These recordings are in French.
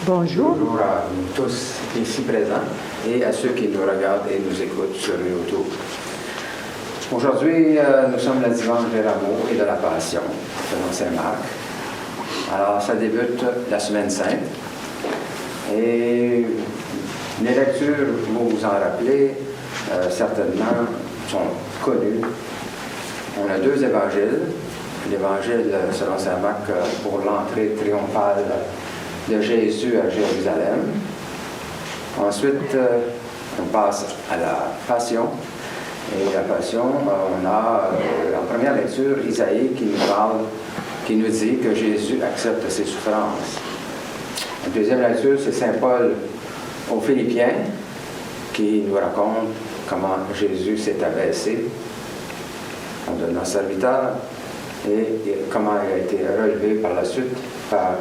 Bonjour. Bonjour à nous tous ici présents et à ceux qui nous regardent et nous écoutent sur YouTube. Aujourd'hui, nous sommes le dimanche des Rameaux et de la Passion, selon Saint Marc. Alors, ça débute la Semaine Sainte. Et les lectures, vous vous en rappelez, certainement, sont connues. On a deux évangiles. L'évangile selon Saint Marc pour l'entrée triomphale de Jésus à Jérusalem. Ensuite, on passe à la Passion. Et la Passion, on a en première lecture Isaïe qui nous parle, qui nous dit que Jésus accepte ses souffrances. La deuxième lecture, c'est Saint Paul aux Philippiens qui nous raconte comment Jésus s'est abaissé en devenant serviteur et comment il a été relevé par la suite par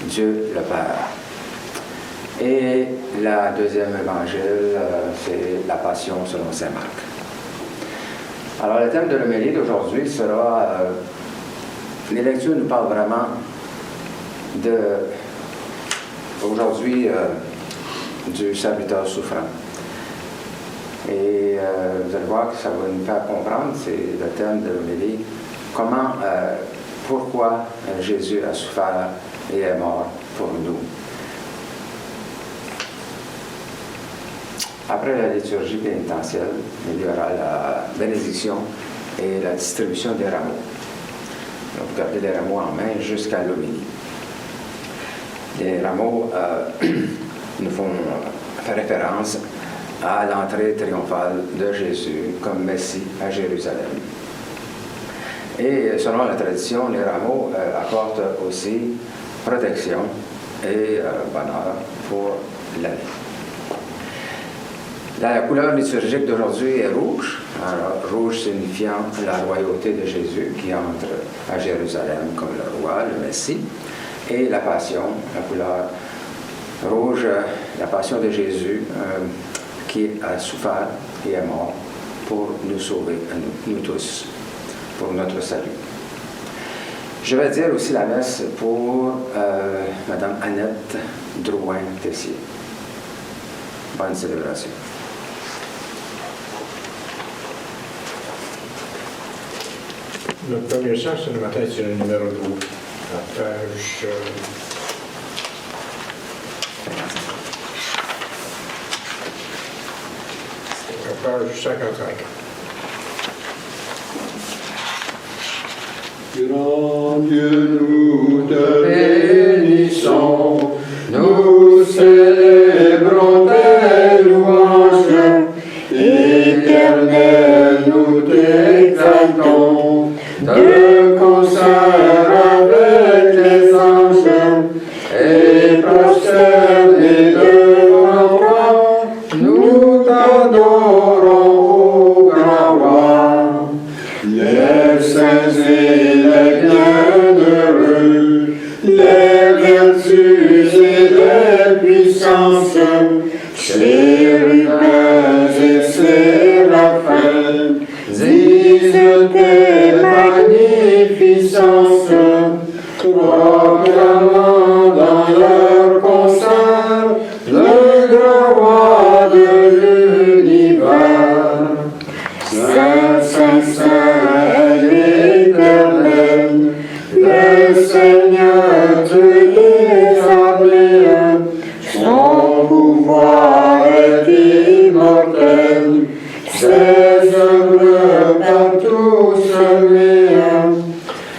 Dieu le Père. Et la deuxième évangile, c'est la Passion selon Saint Marc. Alors, le thème de l'homélie d'aujourd'hui sera... les lectures nous parlent vraiment aujourd'hui du serviteur souffrant. Et vous allez voir que ça va nous faire comprendre, c'est le thème de l'homélie, comment, pourquoi Jésus a souffert et est mort pour nous. Après la liturgie pénitentielle, il y aura la bénédiction et la distribution des rameaux. Donc, vous gardez les rameaux en main jusqu'à l'homélie. Les rameaux nous font faire référence à l'entrée triomphale de Jésus comme Messie à Jérusalem. Et selon la tradition, les rameaux apportent aussi protection et bonheur pour l'année. La couleur liturgique d'aujourd'hui est rouge. Alors, rouge signifiant la royauté de Jésus qui entre à Jérusalem comme le roi, le Messie. Et la passion, la couleur rouge, la passion de Jésus qui a souffert et est mort pour nous sauver, nous tous, pour notre salut. Je vais dire aussi la messe pour Mme Annette Drouin-Tessier. Bonne célébration. Notre premier chant ce matin, c'est le numéro 12, la page... la page 55. Grand Dieu, nous te bénissons, nous célébrons tes louanges, Éternel, nous t'exaltons, de concert avec les anges, et prosternés devant toi, nous t'adorons, ô grand roi. Les saints et les bienheureux, les vertus et les puissances, chérubins et séraphins, disent tes magnificences, proclamant dans leur concert le grand roi de l'univers. Saint, Saint, Saint est l'Éternel, le Seigneur Dieu des armées, son pouvoir est immortel, ses œuvres partout semées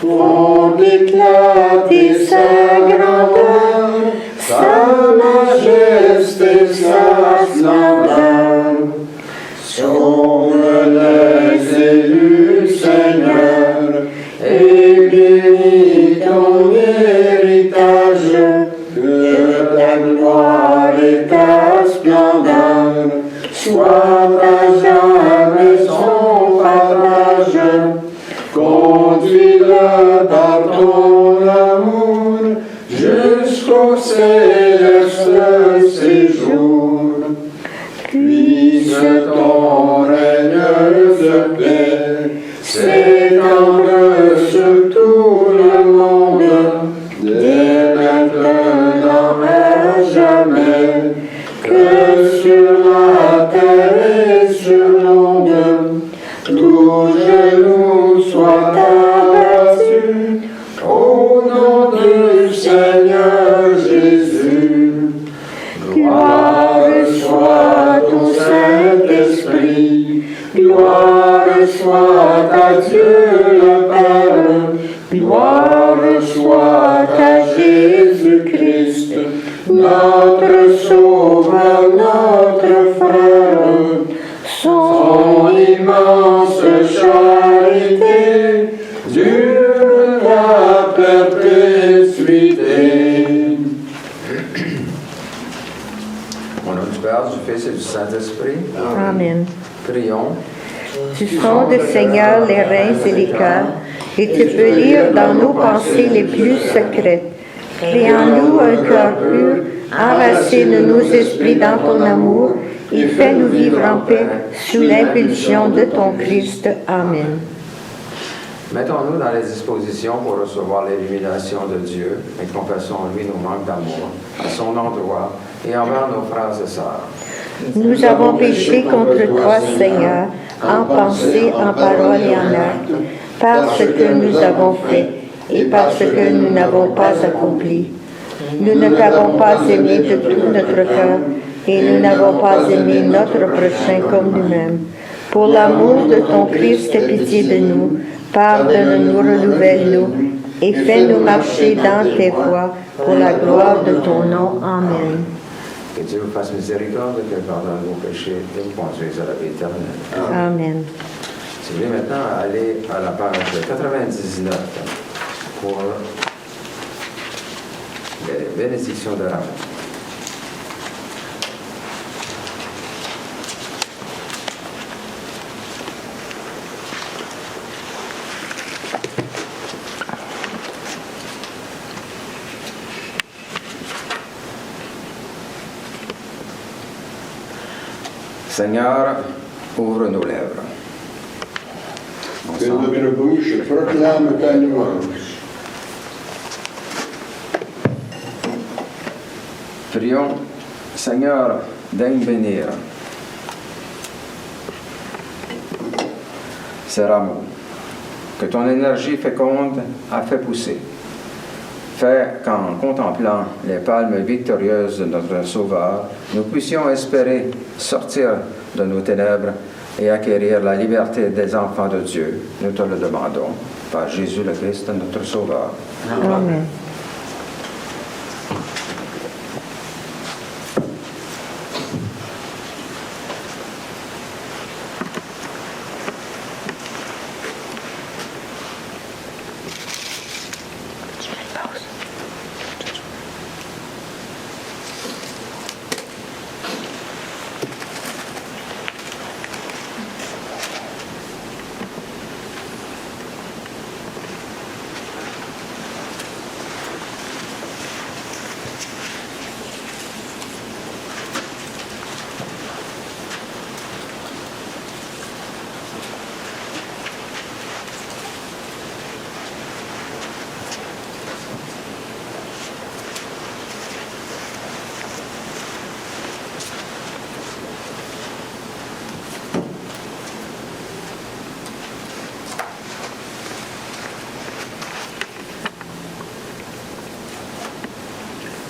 font éclater sa grandeur, sa majesté, sa splendeur. Sauve les élus, Seigneur, et bénis ton héritage, que ta gloire et ta splendeur soient à jamais son partage. Conduis-le par ton amour jusqu'au céleste séjour. Puisse ton règne de paix s'étendre sur tout le monde, dès maintenant à Dieu le Père, gloire soit à Jésus-Christ, notre Sauveur, notre frère. Son immense charité dure à perpétuité. Au nom du Père, du Fils et du Saint-Esprit. Amen. Prions. Tu sondes, Seigneur, les reins et les cœurs, et tu peux lire dans nos pensées les plus secrètes. Crée en nous un cœur pur, enracine nos esprits dans ton amour, et fais-nous vivre en paix sous l'impulsion de ton Christ. Amen. Mettons-nous dans les dispositions pour recevoir l'illumination de Dieu et confessons en lui nos manques d'amour à son endroit et envers nos frères et sœurs. Nous avons péché contre toi, Seigneur, en pensée, en parole et en acte, parce que nous avons fait et parce que nous n'avons pas accompli. Nous ne t'avons pas aimé de tout notre cœur et nous n'avons pas aimé notre prochain comme nous-mêmes. Pour l'amour de ton Christ, aie pitié de nous, pardonne-nous, renouvelle-nous et fais-nous marcher dans tes voies pour la gloire de ton nom. Amen. Que Dieu vous fasse miséricorde et qu'il pardonne vos péchés et vous conduise à la vie éternelle. Amen. Si vous voulez maintenant aller à la page 99 pour les bénédictions de l'amour. Seigneur, ouvre nos lèvres. Que notre bouche proclame ta louange. Prions, Seigneur, daigne bénir ces rameaux que ton énergie féconde a fait pousser. Fais qu'en contemplant les palmes victorieuses de notre Sauveur, nous puissions espérer sortir de nos ténèbres et acquérir la liberté des enfants de Dieu. Nous te le demandons par Jésus le Christ, notre Sauveur. Amen.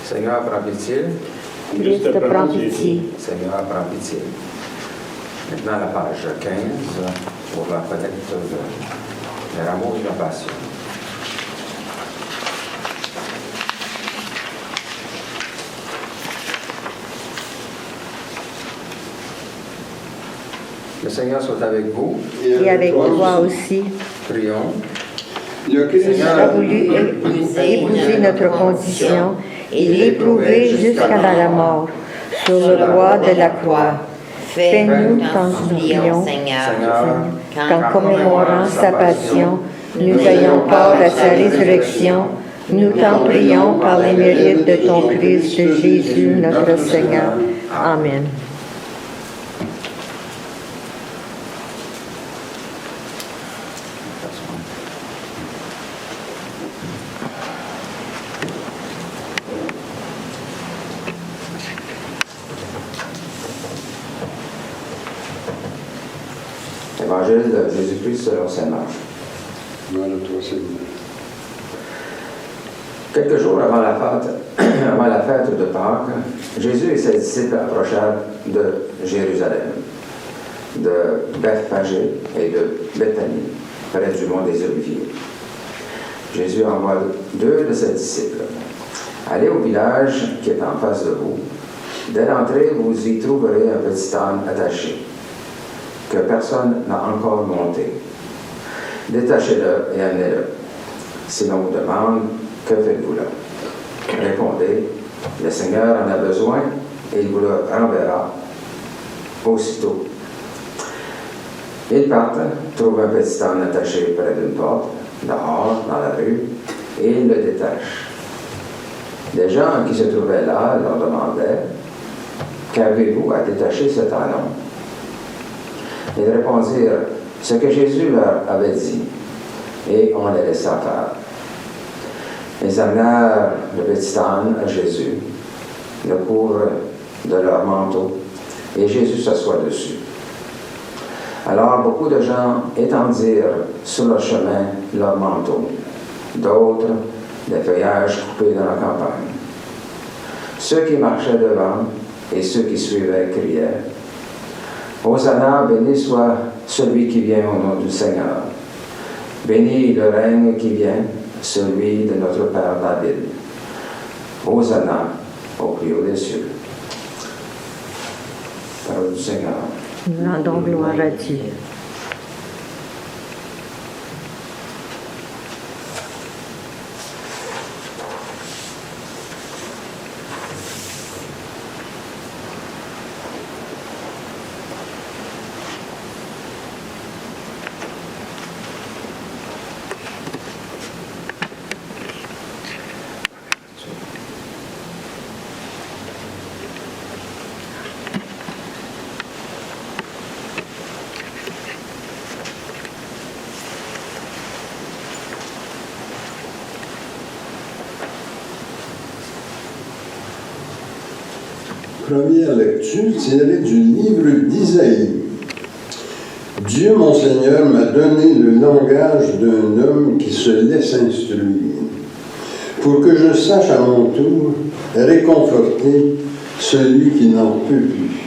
Seigneur, prends pitié. Christ, prends pitié. Seigneur, prends pitié. Maintenant, la page 15 pour la collecte de l'amour de la passion. Le Seigneur soit avec vous. Et avec toi aussi. Prions. Le Christ Tu as voulu épouser notre condition et l'éprouver jusqu'à la mort, sur le bois de la croix. Fais-nous t'en supplions, Seigneur, qu'en commémorant sa passion, nous ayons part à sa résurrection, nous t'en prions par les mérites de ton Christ Jésus, notre Seigneur. Amen. Évangile de Jésus-Christ selon saint Marc. Gloire à toi, Seigneur. Quelques jours avant la fête de Pâques, Jésus et ses disciples approchèrent de Jérusalem, de Bethphagée et de Béthanie, près du mont des Oliviers. Jésus envoie 2 de ses disciples. Allez au village qui est en face de vous. Dès l'entrée, vous y trouverez un petit âne attaché, que personne n'a encore monté. Détachez-le et amenez-le. Si l'on vous demande, que faites-vous là? Répondez, le Seigneur en a besoin et il vous le renverra aussitôt. Ils partent, trouvent un petit âne attaché près d'une porte, dehors, dans la rue, et ils le détachent. Les gens qui se trouvaient là leur demandaient, qu'avez-vous à détacher cet âne? Ils répondirent ce que Jésus leur avait dit, et on les laissa faire. Ils amenèrent le petit âne à Jésus, le couvrent de leur manteau, et Jésus s'assoit dessus. Alors beaucoup de gens étendirent sur le chemin leurs manteaux, d'autres des feuillages coupés dans la campagne. Ceux qui marchaient devant et ceux qui suivaient criaient, Hosanna, béni soit celui qui vient au nom du Seigneur. Béni le règne qui vient, celui de notre Père David. Hosanna au plus haut des cieux. Parole du Seigneur. Nous rendons gloire à Dieu. Première lecture tirée du livre d'Isaïe. Dieu, mon Seigneur, m'a donné le langage d'un homme qui se laisse instruire, pour que je sache à mon tour réconforter celui qui n'en peut plus.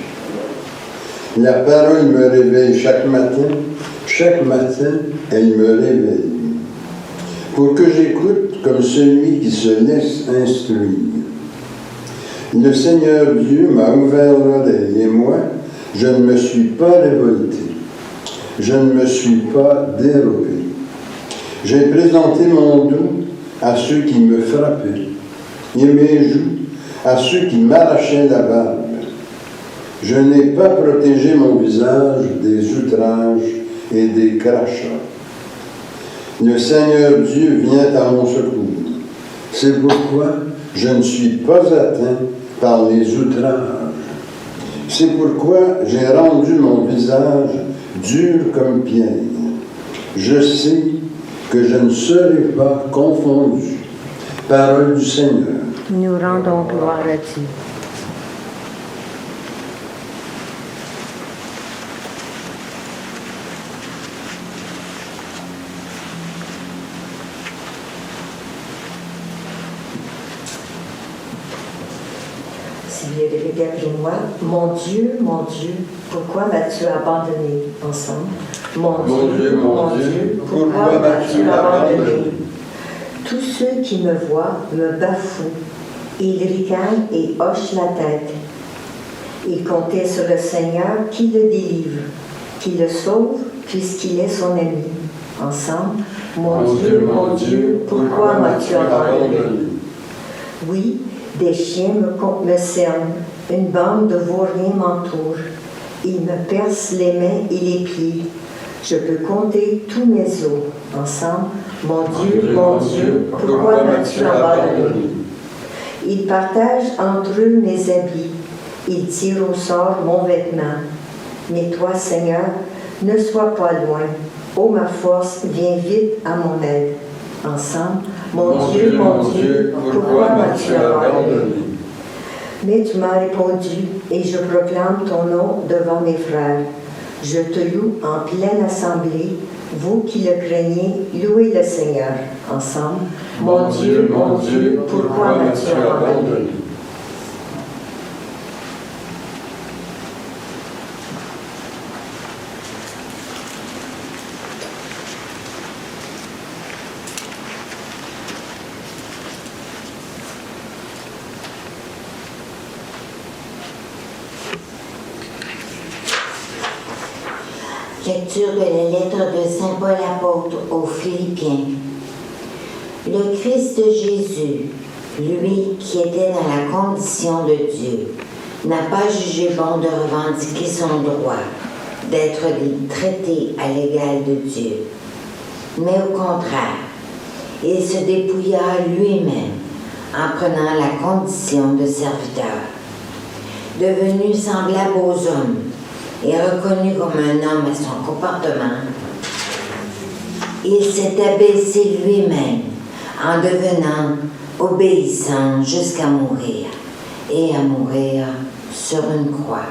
La parole me réveille chaque matin, elle me réveille, pour que j'écoute comme celui qui se laisse instruire. Le Seigneur Dieu m'a ouvert l'oreille et moi, je ne me suis pas révolté. Je ne me suis pas dérobé. J'ai présenté mon dos à ceux qui me frappaient et mes joues à ceux qui m'arrachaient la barbe. Je n'ai pas protégé mon visage des outrages et des crachats. Le Seigneur Dieu vient à mon secours. C'est pourquoi je ne suis pas atteint par les outrages. C'est pourquoi j'ai rendu mon visage dur comme pierre. Je sais que je ne serai pas confondu. Parole du Seigneur. Nous rendons gloire à Dieu. Seigneur, répétez après moi, mon Dieu, pourquoi m'as-tu abandonné? Ensemble. Mon Dieu, pourquoi m'as-tu abandonné? Tous ceux qui me voient me bafouent. Ils ricanent et hochent la tête. Ils comptaient sur le Seigneur qui le délivre, qui le sauve, puisqu'il est son ami. Ensemble, mon Dieu, pourquoi m'as-tu abandonné? Oui, des chiens me cernent, une bande de vauriens m'entoure. Ils me percent les mains et les pieds. Je peux compter tous mes os. Ensemble, mon Dieu, pourquoi m'as-tu abandonné? Ils partagent entre eux mes habits. Ils tirent au sort mon vêtement. Mais toi, Seigneur, ne sois pas loin. Ô ma force, viens vite à mon aide. Ensemble, mon Dieu, pourquoi m'as-tu abandonné? Mais tu m'as répondu, et je proclame ton nom devant mes frères. Je te loue en pleine assemblée, vous qui le craignez, louez le Seigneur. Ensemble, mon Dieu, pourquoi m'as-tu abandonné? Lecture de la lettre de Saint Paul apôtre aux Philippiens. Le Christ Jésus, lui qui était dans la condition de Dieu, n'a pas jugé bon de revendiquer son droit d'être traité à l'égal de Dieu. Mais au contraire, il se dépouilla lui-même en prenant la condition de serviteur. Devenu semblable aux hommes et reconnu comme un homme à son comportement, il s'est abaissé lui-même en devenant obéissant jusqu'à mourir et à mourir sur une croix.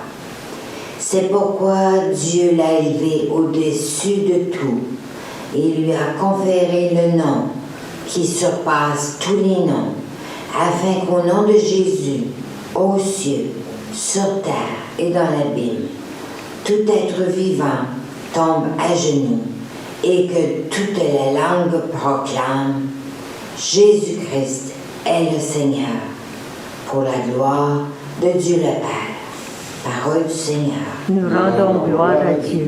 C'est pourquoi Dieu l'a élevé au-dessus de tout et lui a conféré le nom qui surpasse tous les noms, afin qu'au nom de Jésus, aux cieux, sur terre et dans l'abîme, tout être vivant tombe à genoux et que toutes les langues proclament Jésus-Christ est le Seigneur, pour la gloire de Dieu le Père. Parole du Seigneur. Nous rendons gloire à Dieu.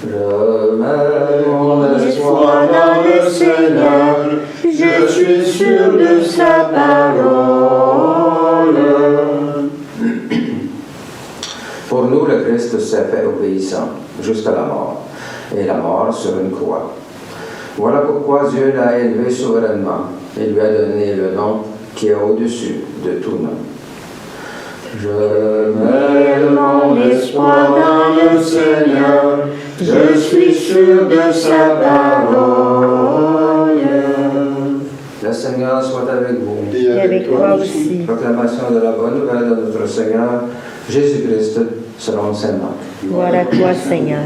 Je mets mon espoir dans le Seigneur, je suis sûr de sa parole. Pour nous, le Christ s'est fait obéissant jusqu'à la mort, et la mort sur une croix. Voilà pourquoi Dieu l'a élevé souverainement et lui a donné le nom qui est au-dessus de tout nom. Je mets mon espoir dans le Seigneur, je suis sûr de sa parole. Le Seigneur soit avec vous. Et avec toi aussi. Proclamation de la bonne nouvelle de notre Seigneur Jésus-Christ selon Saint Marc. Gloire à toi, Seigneur.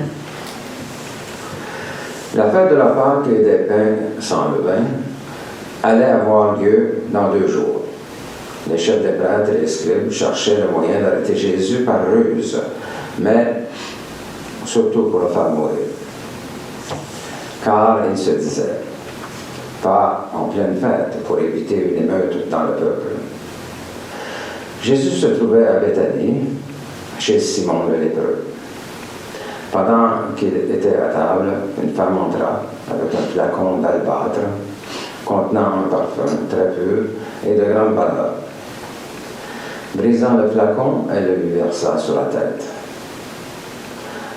La fête de la Pâque et des pains sans levain allait avoir lieu dans 2 jours. Les chefs des prêtres et les scribes cherchaient le moyen d'arrêter Jésus par ruse, mais surtout pour le faire mourir. Car ils se disaient, pas en pleine fête pour éviter une émeute dans le peuple. Jésus se trouvait à Béthanie, chez Simon le lépreux. Pendant qu'il était à table, une femme entra avec un flacon d'albâtre contenant un parfum très pur et de grande valeur. Brisant le flacon, elle le lui versa sur la tête.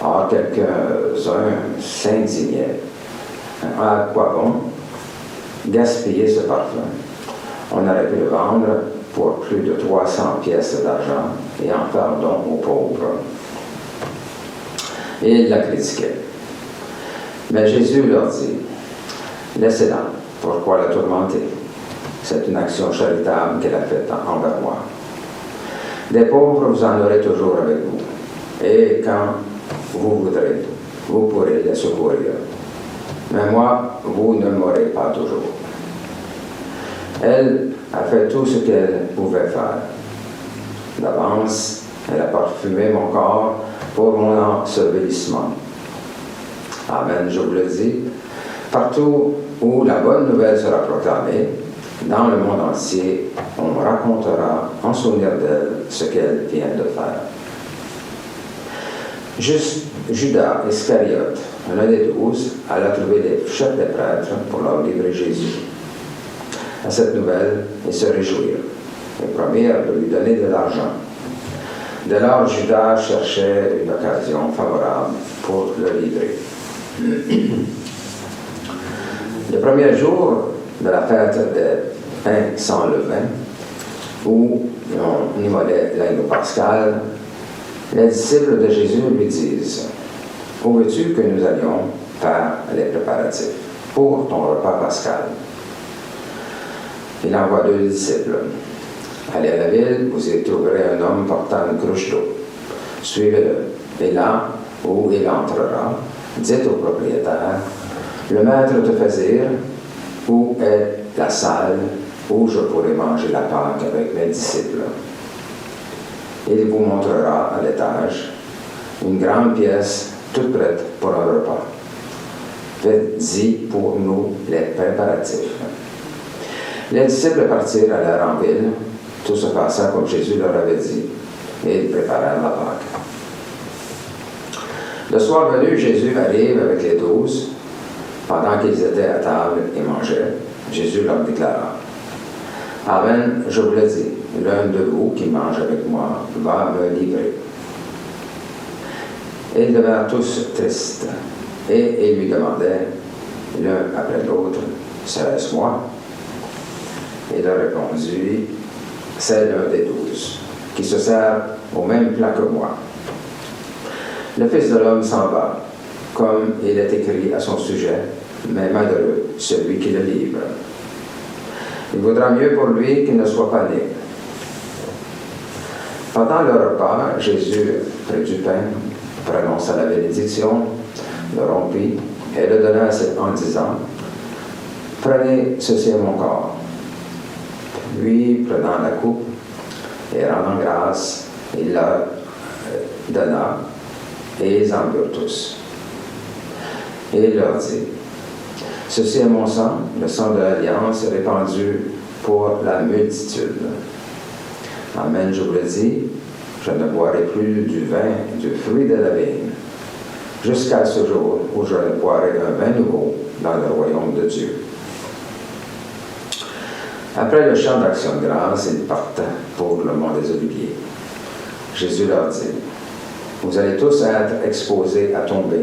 Or, quelques-uns s'indignaient. À quoi bon gaspiller ce parfum? On aurait pu le vendre pour plus de 300 pièces d'argent et en faire don aux pauvres. Et ils la critiquaient. Mais Jésus leur dit, laissez-la, pourquoi la tourmenter? C'est une action charitable qu'elle a faite envers moi. Des pauvres, vous en aurez toujours avec vous. Et quand vous voudrez, vous pourrez les secourir. Mais moi, vous ne m'aurez pas toujours. Elle a fait tout ce qu'elle pouvait faire. D'avance, elle a parfumé mon corps pour mon ensevelissement. Amen, je vous le dis. Partout où la bonne nouvelle sera proclamée, dans le monde entier, on racontera en souvenir d'elle ce qu'elle vient de faire. Juste Judas Iscariote, l'un des 12, alla trouver les chefs des prêtres pour leur livrer Jésus. À cette nouvelle, ils se réjouirent et promirent de lui donner de l'argent. Dès lors, Judas cherchait une occasion favorable pour le livrer. Le premier jour de la fête des pains sans levain, où on immolait l'agneau pascal, les disciples de Jésus lui disent, « Où veux-tu que nous allions faire les préparatifs pour ton repas pascal? » Il envoie 2 disciples. « Allez à la ville, vous y trouverez un homme portant une cruche d'eau. Suivez-le, et là où il entrera, dites au propriétaire, « Le maître te fait dire, où est la salle où je pourrai manger la Pâque avec mes disciples? » Il vous montrera à l'étage une grande pièce toute prête pour un repas. Faites-y pour nous les préparatifs. Les disciples partirent, allèrent en ville. Tout se passa comme Jésus leur avait dit, et ils préparèrent la Pâque. Le soir venu, Jésus arrive avec les 12. Pendant qu'ils étaient à table et mangeaient, Jésus leur déclara, « Amen, je vous le dis, l'un de vous qui mange avec moi va me livrer. » Et ils devinrent tous tristes, et ils lui demandaient l'un après l'autre, « Serait-ce moi? » Il leur répondit, « C'est l'un des 12, qui se sert au même plat que moi. Le Fils de l'homme s'en va, comme il est écrit à son sujet, mais malheureux celui qui le livre. Il vaudra mieux pour lui qu'il ne soit pas né. » Pendant le repas, Jésus prit du pain, prononça la bénédiction, le rompit et le donna en disant, « Prenez, ceci est mon corps. » Puis, prenant la coupe et rendant grâce, il la donna, et ils en burent tous. Et il leur dit, « Ceci est mon sang, le sang de l'Alliance, répandu pour la multitude. Amen, je vous le dis, je ne boirai plus du vin du fruit de la vigne, jusqu'à ce jour où je boirai un vin nouveau dans le royaume de Dieu. » Après le chant d'action de grâce, ils partent pour le mont des Oliviers. Jésus leur dit, « Vous allez tous être exposés à tomber,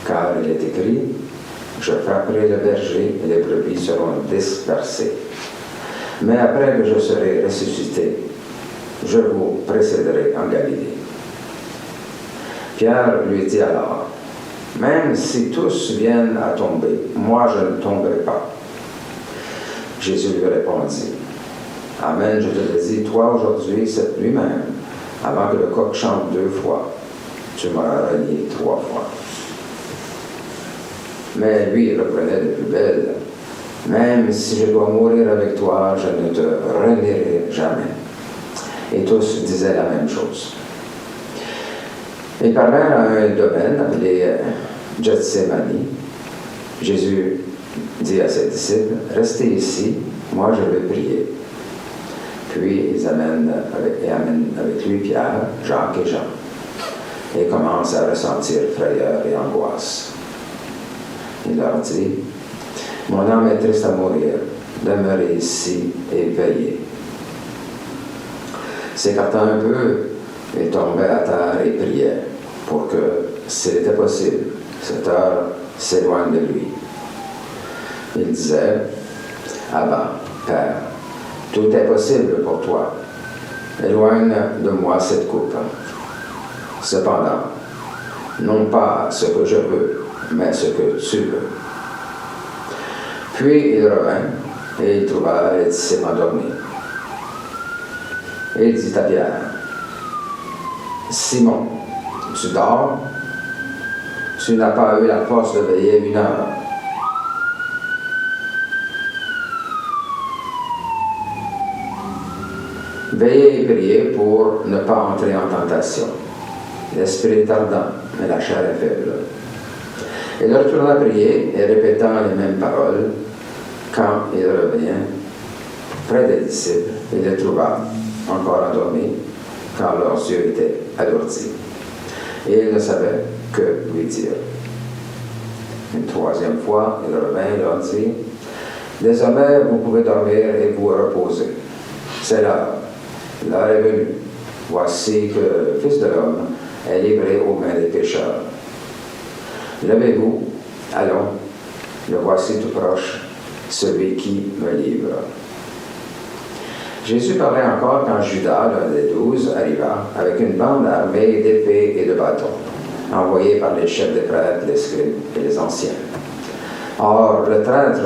car il est écrit, « Je frapperai le berger et les brebis seront dispersées. » Mais après que je serai ressuscité, je vous précéderai en Galilée. Pierre lui dit alors, « Même si tous viennent à tomber, moi je ne tomberai pas. » Jésus lui répondit, « Amen, je te le dis, toi aujourd'hui, cette nuit même, avant que le coq chante 2 fois, tu m'auras renié 3 fois. » Mais lui, il reprenait de plus belle, « Même si je dois mourir avec toi, je ne te renierai jamais. » Et tous disaient la même chose. Ils parvinrent à un domaine appelé Gethsémani. Jésus dit à ses disciples, « Restez ici, moi je vais prier. » Puis ils amènent avec lui Pierre, Jacques et Jean, et commencent à ressentir frayeur et angoisse. Il leur dit, « Mon âme est triste à mourir, demeurez ici et veillez. » S'écartant un peu, il tombait à terre et priait pour que, s'il était possible, cette heure s'éloigne de lui. Il disait, « Abba, Père, tout est possible pour toi. Éloigne de moi cette coupe. Cependant, non pas ce que je veux, mais ce que tu veux. » Puis il revint et il trouva les disciples endormis. Et il dit à Pierre, « Simon, tu dors? Tu n'as pas eu la force de veiller 1 heure. Veillez et priez pour ne pas entrer en tentation. L'esprit est ardent, mais la chair est faible. » Il retourna prier et répétant les mêmes paroles, quand il revint près des disciples, il les trouva encore endormis, car leurs yeux étaient alourdis. Et ils ne savaient que lui dire. Une 3e fois, il revint et leur dit, « Désormais, vous pouvez dormir et vous reposer. C'est l'heure. L'heure est venue. Voici que le Fils de l'homme est livré aux mains des pécheurs. Levez-vous, allons, le voici tout proche, celui qui me livre. » Jésus parlait encore quand Judas, l'un des 12, arriva avec une bande armée d'épées et de bâtons, envoyée par les chefs des prêtres, les scribes et les anciens. Or, le traître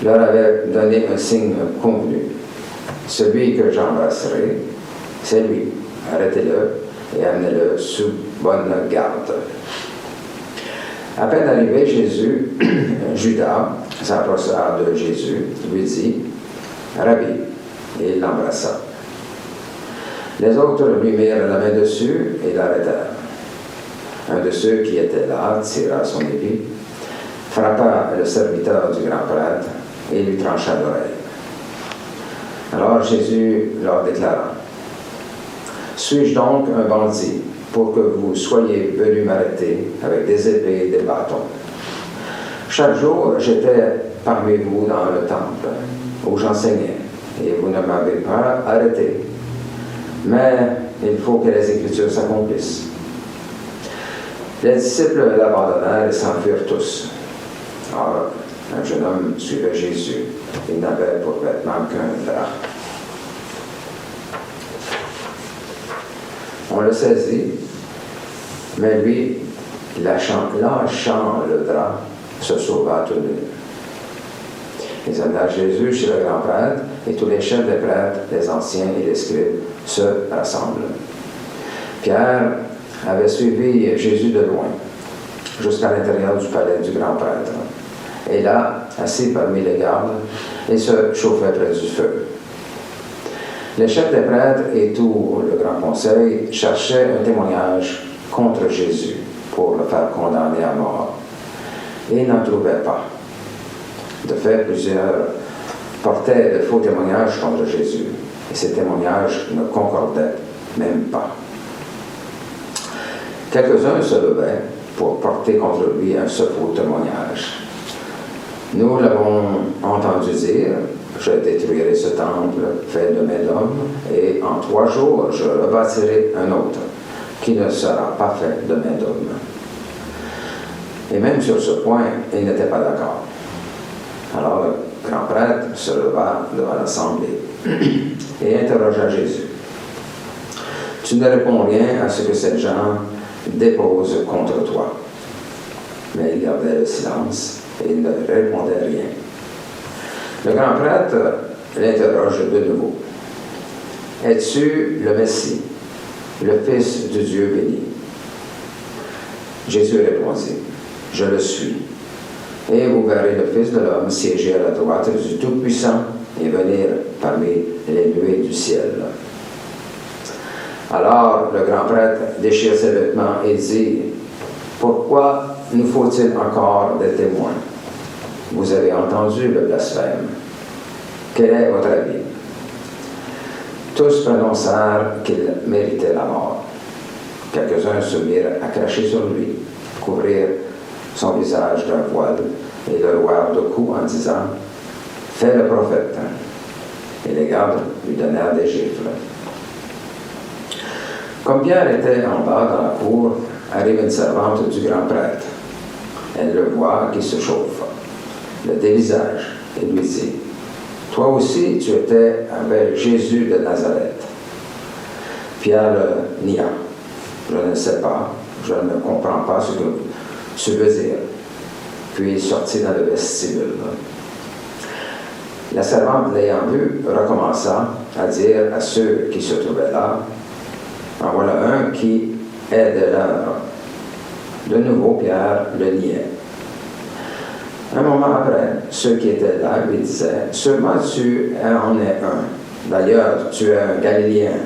leur avait donné un signe convenu. « Celui que j'embrasserai, c'est lui. Arrêtez-le et amenez-le sous bonne garde. » À peine arrivé, Judas s'approcha de Jésus, lui dit, « Rabbi », et il l'embrassa. Les autres lui mirent la main dessus et l'arrêtèrent. Un de ceux qui étaient là tira son épée, frappa le serviteur du grand prêtre et lui trancha l'oreille. Alors Jésus leur déclara: « Suis-je donc un bandit pour que vous soyez venus m'arrêter avec des épées et des bâtons? Chaque jour, j'étais parmi vous dans le temple où j'enseignais, et vous ne m'avez pas arrêté. Mais il faut que les Écritures s'accomplissent. » Les disciples l'abandonnèrent et s'enfuirent tous. Or, un jeune homme suivait Jésus. Il n'avait pour vêtement qu'un drap. On le saisit, mais lui, lâchant le drap, se sauva tout nu. Ils amenèrent Jésus chez le grand prêtre, et tous les chefs des prêtres, les anciens et les scribes se rassemblent. Pierre avait suivi Jésus de loin, jusqu'à l'intérieur du palais du grand prêtre. Et là, assis parmi les gardes, il se chauffait près du feu. Les chefs des prêtres et tout le grand conseil cherchaient un témoignage contre Jésus pour le faire condamner à mort. Et ils n'en trouvaient pas. De fait, plusieurs portaient de faux témoignages contre Jésus, et ces témoignages ne concordaient même pas. Quelques-uns se levaient pour porter contre lui un seul faux témoignage. Nous l'avons entendu dire: « Je détruirai ce temple fait de main d'homme, et en 3 jours je rebâtirai un autre, qui ne sera pas fait de main d'homme. » Et même sur ce point, il n'était pas d'accord. Alors le grand prêtre se leva devant l'assemblée et interrogea Jésus. « Tu ne réponds rien à ce que ces gens déposent contre toi. » Mais il gardait le silence et il ne répondait rien. Le grand prêtre l'interroge de nouveau. « Es-tu le Messie, le Fils du Dieu béni? » Jésus répondit: « Je le suis. Et vous verrez le Fils de l'homme siéger à la droite du Tout-Puissant et venir parmi les nuées du ciel. » Alors le grand prêtre déchire ses vêtements et dit: « Pourquoi nous faut-il encore des témoins? Vous avez entendu le blasphème. Quel est votre avis? » Tous prononcèrent qu'il méritait la mort. Quelques-uns se mirent à cracher sur lui, couvrir son visage d'un voile et le rouèrent de coups en disant: « Fais le prophète. » Et les gardes lui donnèrent des gifles. Comme Pierre était en bas dans la cour, arrive une servante du grand prêtre. Elle le voit qui se chauffe, le dévisage, et lui dit: « Toi aussi tu étais avec Jésus de Nazareth. » Pierre le nia. « Je ne sais pas, je ne comprends pas ce que tu veux dire. » Puis il sortit dans le vestibule. La servante, l'ayant vu, recommença à dire à ceux qui se trouvaient là: « En voilà un qui est de l'heure. » De nouveau, Pierre le niait. Un moment après, ceux qui étaient là lui disaient: « Sûrement tu en es un. D'ailleurs, tu es un Galiléen. »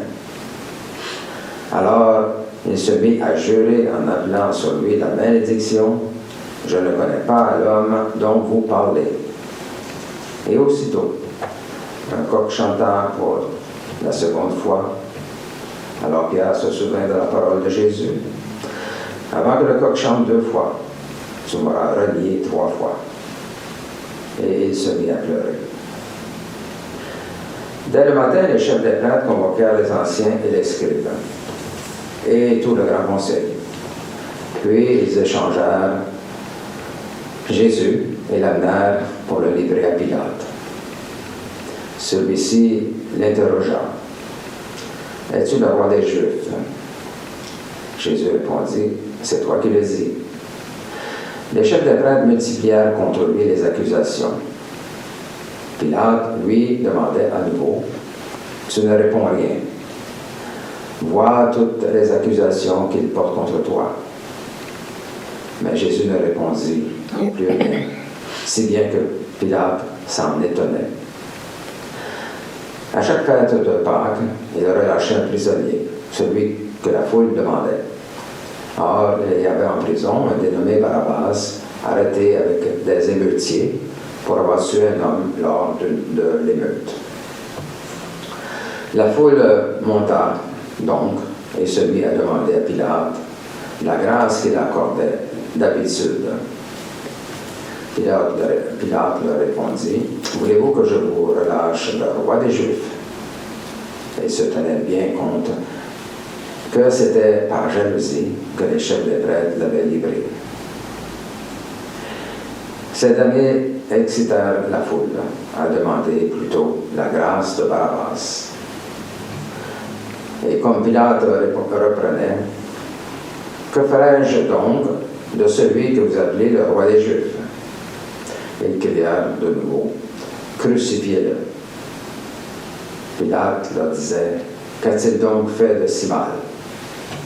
Alors, il se mit à jurer en appelant sur lui la malédiction: « Je ne connais pas l'homme dont vous parlez. » Et aussitôt, un coq chanta pour la seconde fois. Alors Pierre se souvint de la parole de Jésus: « Avant que le coq chante 2 fois, tu m'auras renié 3 fois. » Et il se mit à pleurer. Dès le matin, les chefs des prêtres convoquèrent les anciens et les scribes, et tout le grand conseil. Puis ils échangèrent Jésus et l'amenèrent pour le livrer à Pilate. Celui-ci l'interrogea: « Es-tu le roi des Juifs? » Jésus répondit: « C'est toi qui le dis. » Les chefs des prêtres multiplièrent contre lui les accusations. Pilate, lui, demandait à nouveau: « Tu ne réponds rien. Vois toutes les accusations qu'il porte contre toi. » Mais Jésus ne répondit plus rien, si bien que Pilate s'en étonnait. À chaque fête de Pâques, il relâchait un prisonnier, celui que la foule demandait. Or, il y avait en prison un dénommé Barabbas, arrêté avec des émeutiers pour avoir tué un homme lors de l'émeute. La foule monta donc et se mit à demander à Pilate la grâce qu'il accordait d'habitude. Pilate leur répondit, « Voulez-vous que je vous relâche le roi des Juifs ?» Il se tenait bien compte que c'était par jalousie que les chefs des prêtres l'avaient livré. Ces derniers excitèrent la foule à demander plutôt la grâce de Barabbas. Et comme Pilate reprenait, « Que ferais-je donc de celui que vous appelez le roi des Juifs ?» Ils crièrent de nouveau, « Crucifiez-le » Pilate leur disait, « Qu'a-t-il donc fait de si mal ?»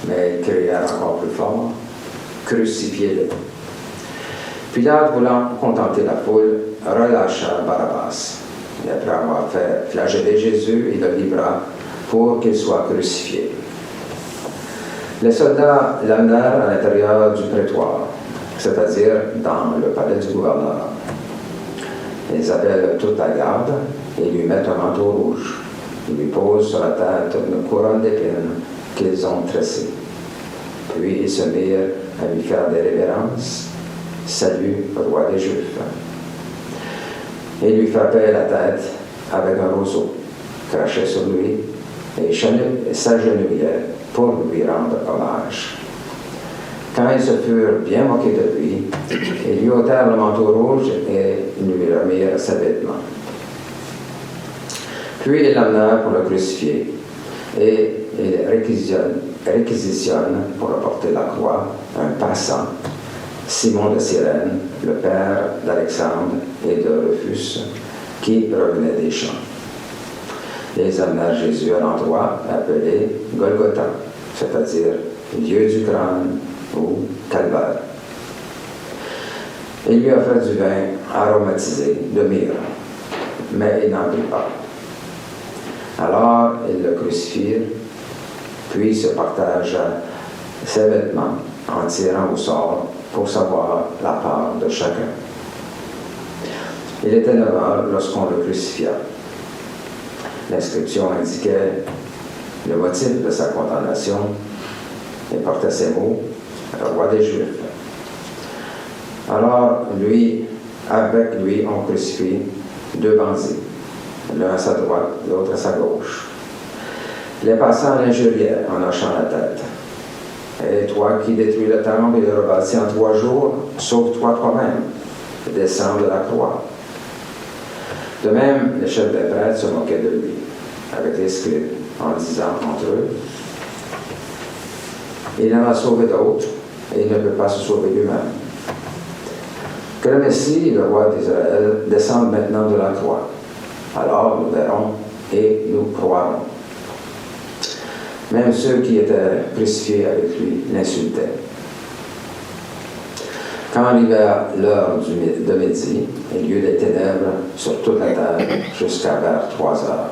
Mais ils crièrent encore plus fort, « Crucifiez-le » Pilate, voulant contenter la foule, relâcha Barabbas. Et après avoir fait flageller Jésus, il le livra pour qu'il soit crucifié. Les soldats l'amenèrent à l'intérieur du prétoire, c'est-à-dire dans le palais du gouverneur. Ils appellent toute la garde et lui mettent un manteau rouge. Ils lui posent sur la tête une couronne d'épines qu'ils ont tressée. Puis ils se mirent à lui faire des révérences. « Salut, roi des Juifs » et lui frappaient la tête avec un roseau, crachaient sur lui et s'agenouillaient pour lui rendre hommage. Quand ils se furent bien moqués de lui, ils lui ôtèrent le manteau rouge et lui remirent ses vêtements. Puis ils l'amenèrent pour le crucifier et ils réquisitionnent pour porter la croix un passant, Simon de Cyrène, le père d'Alexandre et de Rufus, qui revenait des champs. Ils amenèrent Jésus à l'endroit appelé Golgotha, c'est-à-dire lieu du crâne ou calvaire. Ils lui offrirent du vin aromatisé de myrrhe, mais il n'en prit pas. Alors ils le crucifierent, puis se partagea ses vêtements en tirant au sort pour savoir la part de chacun. Il était 9 heures lorsqu'on le crucifia. L'inscription indiquait le motif de sa condamnation et portait ces mots, « Le roi des Juifs ». Alors, avec lui, on crucifie 2 bandits, l'un à sa droite, l'autre à sa gauche. Les passants l'injuriaient en hochant la tête. « Et toi qui détruis le temple et le rebâtis en 3 jours, sauve-toi toi-même, descends de la croix. » De même, les chefs des prêtres se moquaient de lui, avec les scribes, en disant entre eux, « Il en a sauvé d'autres, et il ne peut pas se sauver lui-même. » Que le Messie, le roi d'Israël, descende maintenant de la croix. Alors nous verrons et nous croirons. Même ceux qui étaient crucifiés avec lui l'insultaient. Quand arriva l'heure de midi, il y eut des ténèbres sur toute la terre jusqu'à vers 3 heures.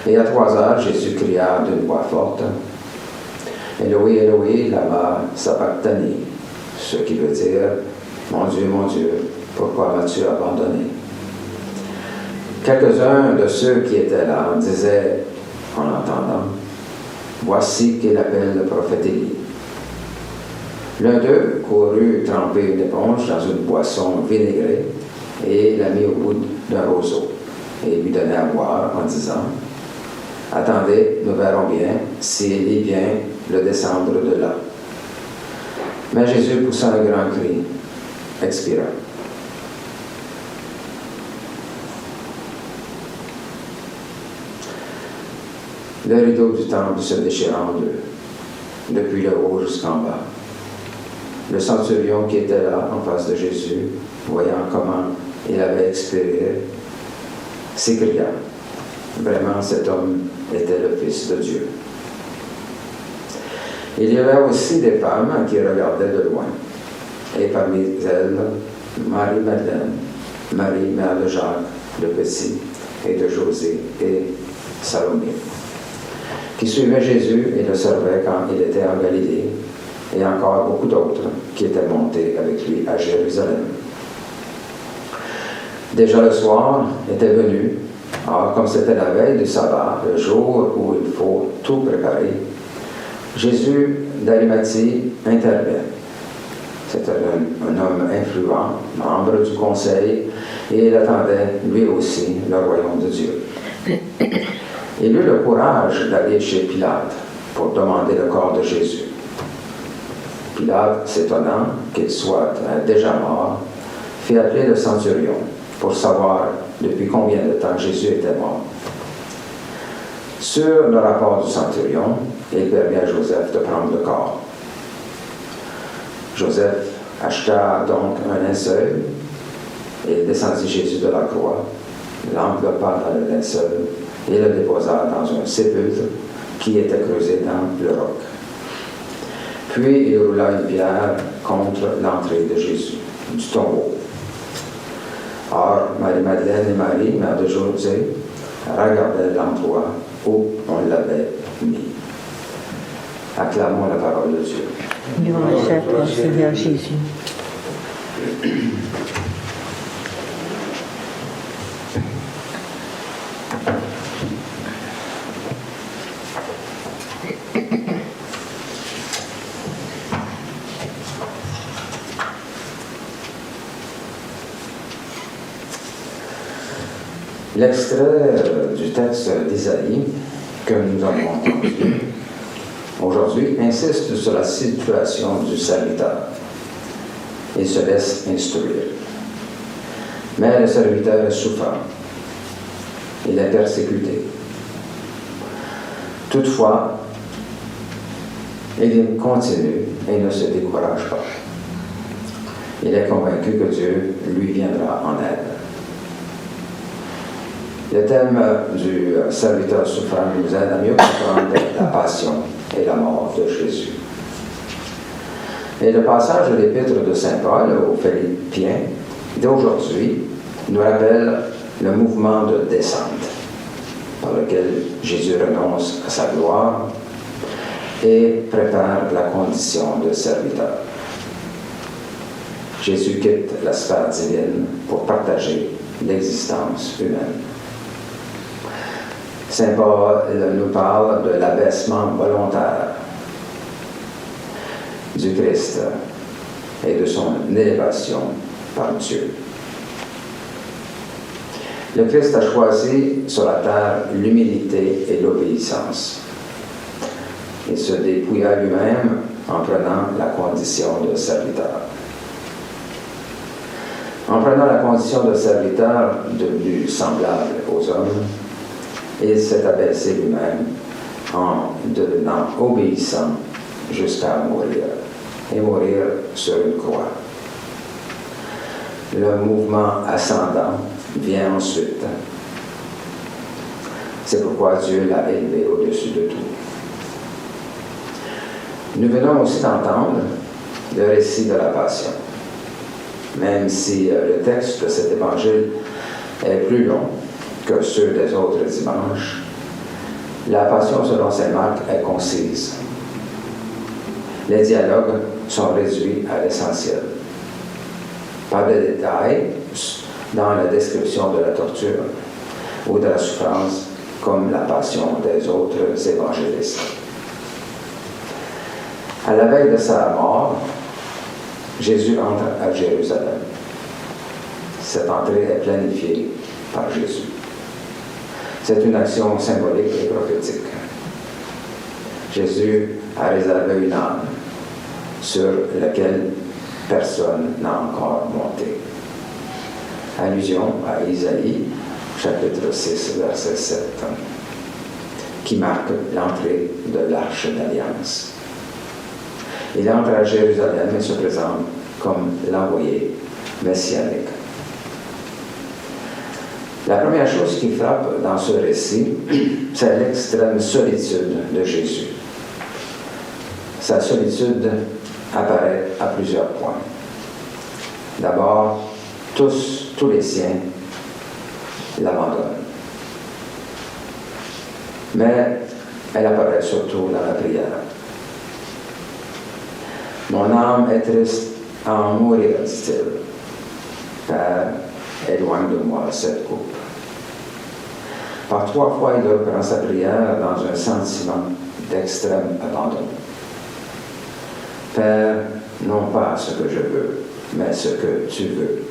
Et à 3 heures, Jésus cria d'une voix forte, « Eloi, Eloi, lama sabachthani » ce qui veut dire, « Mon Dieu, pourquoi m'as-tu abandonné » Quelques-uns de ceux qui étaient là disaient, en l'entendant, « Voici qu'il appelle le prophète Élie. » L'un d'eux courut tremper une éponge dans une boisson vinaigrée et la mit au bout d'un roseau et lui donnait à boire en disant, « Attendez, nous verrons bien si Élie vient le descendre de là. » Mais Jésus poussa un grand cri, expira. Le rideau du temple se déchira en deux, depuis le haut jusqu'en bas. Le centurion qui était là, en face de Jésus, voyant comment il avait expiré, s'écria, « Vraiment, cet homme était le Fils de Dieu. » Il y avait aussi des femmes qui regardaient de loin, et parmi elles, Marie-Madeleine, Marie, mère de Jacques, le Petit, et de José et Salomé, qui suivaient Jésus et le servaient quand il était en Galilée, et encore beaucoup d'autres qui étaient montés avec lui à Jérusalem. Déjà le soir était venu. Or, comme c'était la veille du sabbat, le jour où il faut tout préparer, Jésus d'Arimathie intervient. C'était un homme influent, membre du conseil, et il attendait lui aussi le royaume de Dieu. Il eut le courage d'aller chez Pilate pour demander le corps de Jésus. Pilate, s'étonnant qu'il soit déjà mort, fit appeler le centurion pour savoir depuis combien de temps Jésus était mort. Sur le rapport du centurion, il permit à Joseph de prendre le corps. Joseph acheta donc un linceul et descendit Jésus de la croix, l'enveloppa dans le linceul et le déposa dans un sépulcre qui était creusé dans le roc. Puis il roula une pierre contre l'entrée de Jésus, du tombeau. Or, Marie-Madeleine et Marie, mère de José, regardaient l'endroit où on l'avait mis. Acclamons la parole de Dieu. Louange à toi, Seigneur Jésus. L'extrait du texte d'Isaïe que nous avons entendu aujourd'hui insiste sur la situation du serviteur. Il se laisse instruire. Mais le serviteur est souffrant. Il est persécuté. Toutefois, il continue et ne se décourage pas. Il est convaincu que Dieu lui viendra en aide. Le thème du serviteur souffrant nous aide à mieux comprendre la passion et la mort de Jésus. Et le passage de l'épître de Saint Paul aux Philippiens d'aujourd'hui nous rappelle le mouvement de descente par lequel Jésus renonce à sa gloire et prépare la condition de serviteur. Jésus quitte la sphère divine pour partager l'existence humaine. Saint Paul nous parle de l'abaissement volontaire du Christ et de son élévation par Dieu. Le Christ a choisi sur la terre l'humilité et l'obéissance. Il se dépouilla lui-même en prenant la condition de serviteur. En prenant la condition de serviteur devenu semblable aux hommes, il s'est abaissé lui-même en devenant obéissant jusqu'à mourir, et mourir sur une croix. Le mouvement ascendant vient ensuite. C'est pourquoi Dieu l'a élevé au-dessus de tout. Nous venons aussi d'entendre le récit de la Passion. Même si le texte de cet évangile est plus long que ceux des autres dimanches, la Passion selon saint Marc est concise. Les dialogues sont réduits à l'essentiel. Pas de détails dans la description de la torture ou de la souffrance comme la Passion des autres évangélistes. À la veille de sa mort, Jésus entre à Jérusalem. Cette entrée est planifiée par Jésus. C'est une action symbolique et prophétique. Jésus a réservé une âme sur laquelle personne n'a encore monté. Allusion à Isaïe, chapitre 6, verset 7, qui marque l'entrée de l'Arche d'Alliance. Il entre à Jérusalem et se présente comme l'envoyé messianique. La première chose qui frappe dans ce récit, c'est l'extrême solitude de Jésus. Sa solitude apparaît à plusieurs points. D'abord, tous les siens l'abandonnent. Mais elle apparaît surtout dans la prière. Mon âme est triste à en mourir, dit-il. Père, éloigne de moi cette coupe. Par 3 fois, il reprend sa prière dans un sentiment d'extrême abandon. Père, non pas ce que je veux, mais ce que tu veux.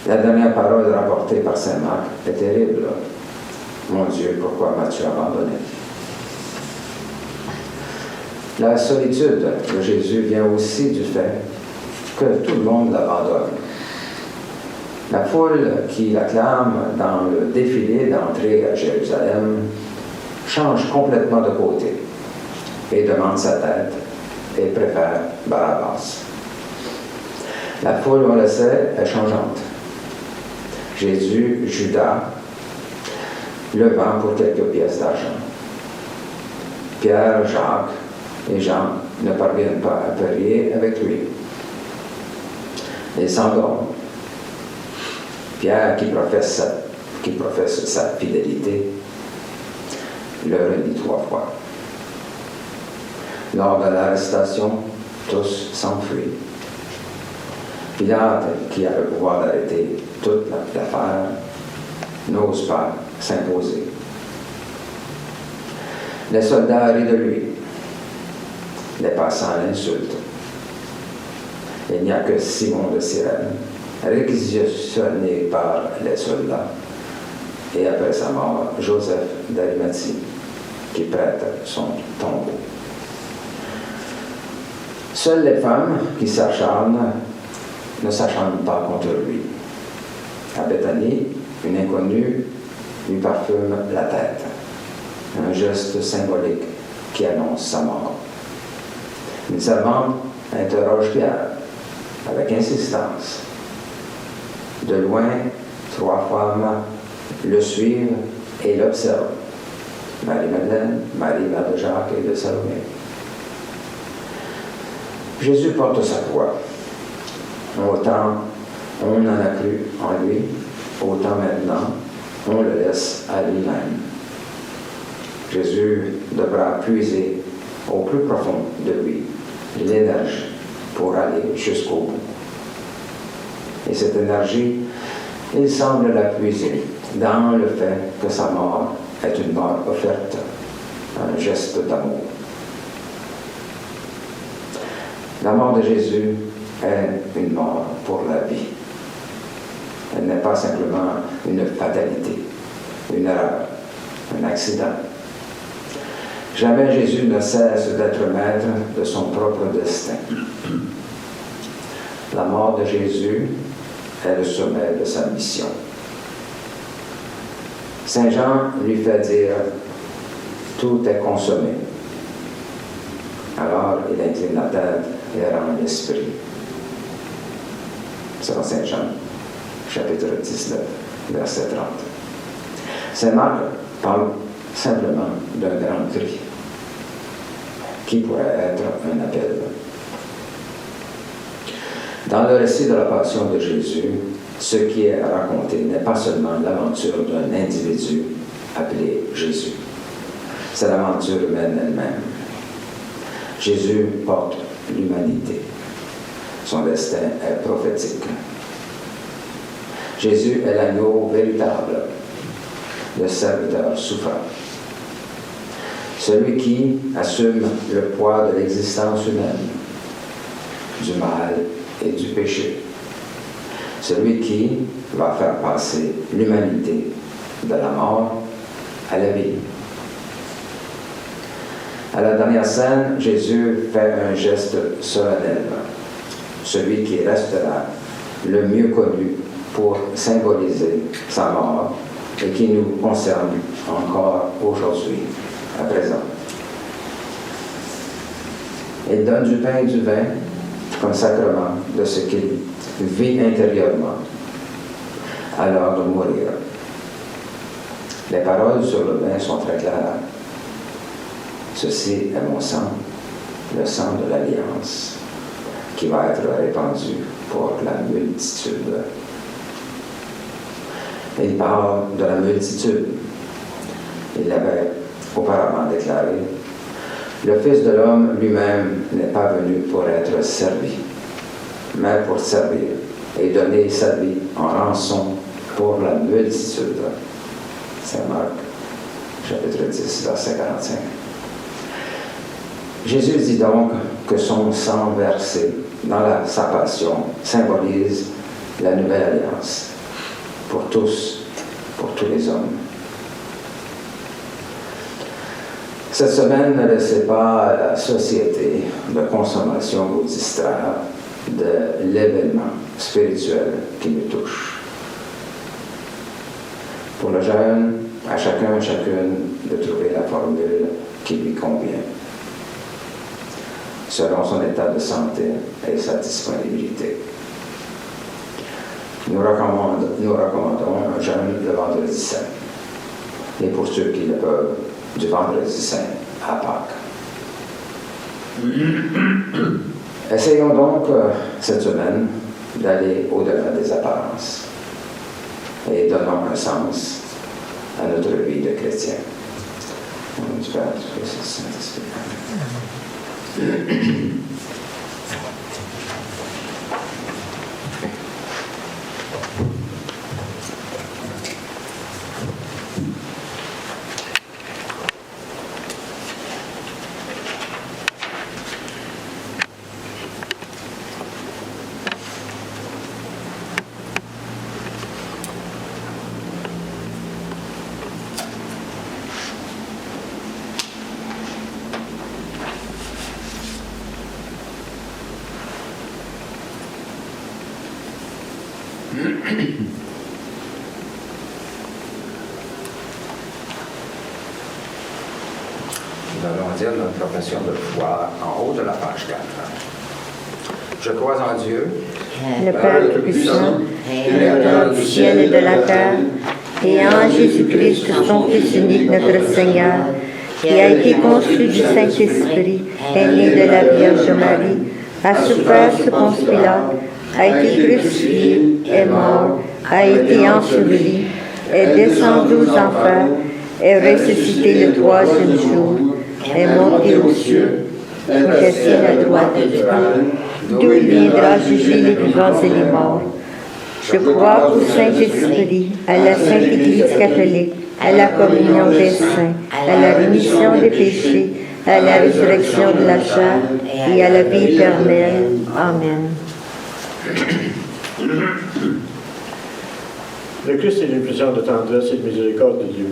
La dernière parole rapportée par saint Marc est terrible. Mon Dieu, pourquoi m'as-tu abandonné? La solitude de Jésus vient aussi du fait que tout le monde l'abandonne. La foule qui l'acclame dans le défilé d'entrée à Jérusalem change complètement de côté et demande sa tête et préfère Barabbas. La foule, on le sait, est changeante. Jésus, Judas, le vend pour quelques pièces d'argent. Pierre, Jacques et Jean ne parviennent pas à parier avec lui. Ils s'endorment. Pierre, qui professe sa fidélité, le redit 3 fois. Lors de l'arrestation, tous s'enfuient. Pilate, qui a le pouvoir d'arrêter toute l'affaire, n'ose pas s'imposer. Les soldats rient de lui. Les passants l'insultent. Il n'y a que Simon de Cyrène, réquisitionné par les soldats, et après sa mort, Joseph d'Arimathie, qui prête son tombeau. Seules les femmes qui s'acharnent ne s'acharnent pas contre lui. À Béthanie, une inconnue lui parfume la tête, un geste symbolique qui annonce sa mort. Une servante interroge Pierre avec insistance. De loin, 3 femmes le suivent et l'observent. Marie-Madeleine, Marie, mère de Jacques et de Salomé. Jésus porte sa croix. Autant on en a cru en lui, autant maintenant on le laisse à lui-même. Jésus devra puiser au plus profond de lui l'énergie pour aller jusqu'au bout. Et cette énergie, il semble la puiser dans le fait que sa mort est une mort offerte, un geste d'amour. La mort de Jésus est une mort pour la vie. Elle n'est pas simplement une fatalité, une erreur, un accident. Jamais Jésus ne cesse d'être maître de son propre destin. La mort de Jésus est le sommet de sa mission. Saint Jean lui fait dire « Tout est consommé ». Alors il incline la tête et rend l'esprit. Selon Saint Jean, chapitre 19, verset 30. Saint Marc parle simplement d'un grand cri qui pourrait être un appel. Dans le récit de la passion de Jésus, ce qui est raconté n'est pas seulement l'aventure d'un individu appelé Jésus, c'est l'aventure humaine elle-même. Jésus porte l'humanité. Son destin est prophétique. Jésus est l'agneau véritable, le serviteur souffrant. Celui qui assume le poids de l'existence humaine, du mal et du péché. Celui qui va faire passer l'humanité de la mort à la vie. À la dernière scène, Jésus fait un geste solennel, celui qui restera le mieux connu pour symboliser sa mort et qui nous concerne encore aujourd'hui, à présent. Il donne du pain et du vin comme sacrement de ce qu'il vit intérieurement à l'heure de mourir. Les paroles sur le vin sont très claires. Ceci est mon sang, le sang de l'Alliance, qui va être répandu pour la multitude. Il parle de la multitude, Il l'avait auparavant déclaré, « Le Fils de l'homme lui-même n'est pas venu pour être servi, mais pour servir et donner sa vie en rançon pour la multitude. » Saint Marc, chapitre 10, verset 45. Jésus dit donc que son sang versé dans sa passion symbolise la nouvelle alliance pour tous, pour tous les hommes. Cette semaine, ne laissez pas la société de consommation vous distraire de l'événement spirituel qui nous touche. Pour le jeune, à chacun, chacune de trouver la formule qui lui convient, selon son état de santé et sa disponibilité. Nous recommandons un jeûne le vendredi saint, et pour ceux qui le peuvent, du vendredi saint à Pâques. Essayons donc cette semaine d'aller au-delà des apparences et donnons un sens à notre vie de chrétien. Au nom du Père, du Fils et du Saint-Esprit. Nous allons dire notre profession de foi en haut de la page 4. Je crois en Dieu, le Père Tout-Puissant, Créateur du ciel et de la terre, et en Jésus-Christ, son Fils unique, notre Seigneur, qui a été conçu du Saint-Esprit, est né de la Vierge Marie, a souffert sous Ponce Pilate, a été crucifié, est mort, a été enseveli, est descendu aux enfers, est ressuscité le troisième jour, est monté aux cieux, est assis à la droite du Père, d'où il viendra juger les vivants et les morts. Je crois au Saint-Esprit, à la Sainte Église catholique, à la communion des saints, à la rémission des péchés, à la résurrection de la chair et à la vie éternelle. Amen. Le Christ est l'impuissant de tendresse et de miséricorde de Dieu.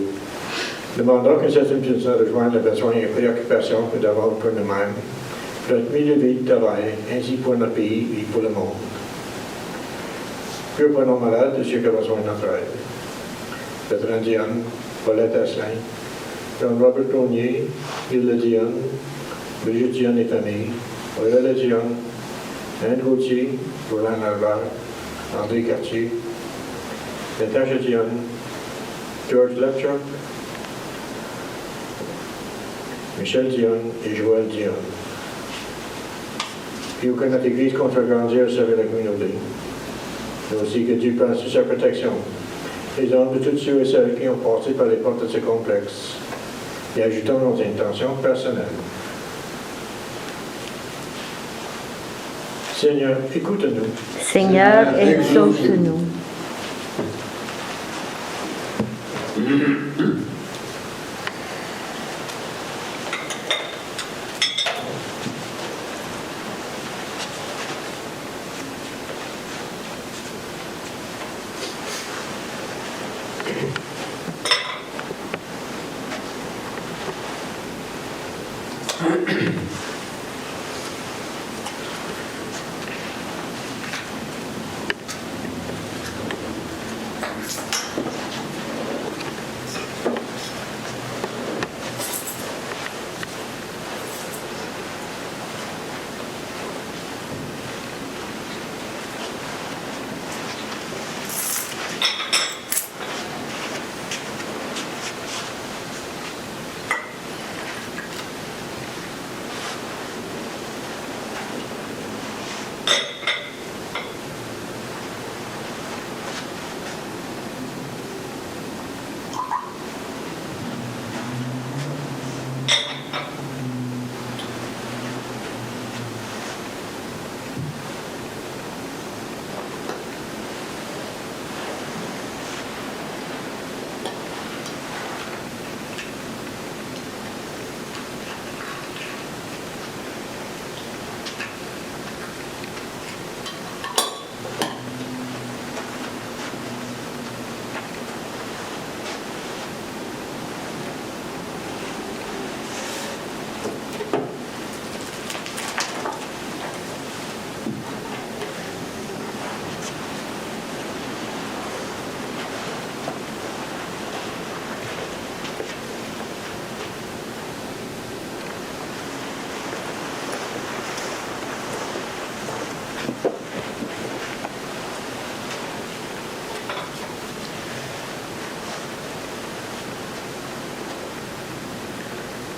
Demandons que cette impulsion rejoigne la besoin et préoccupation que nous avons pour nous-mêmes, pour notre milieu de vie de travail, ainsi pour notre pays et pour le monde. Prions pour nos malades et ceux qui ont besoin de notre aide. Catherine Diane, Paulette Asselin, Jean-Robert Tournier, Gilles Diane, Brigitte Diane et famille, Aurélie Diane, Anne Gauthier, Roland Albert, André Cartier, Natasha Diane, George Lepchuk, Michel Diane et Joël Diane. Prions que notre Église contre grandir et servir la communauté. Mais aussi que Dieu pense sur sa protection. Les hommes de tous ceux et celles qui ont passé par les portes de ce complexe. Et ajoutons nos intentions personnelles. Seigneur, écoute-nous. Seigneur, exauce-nous.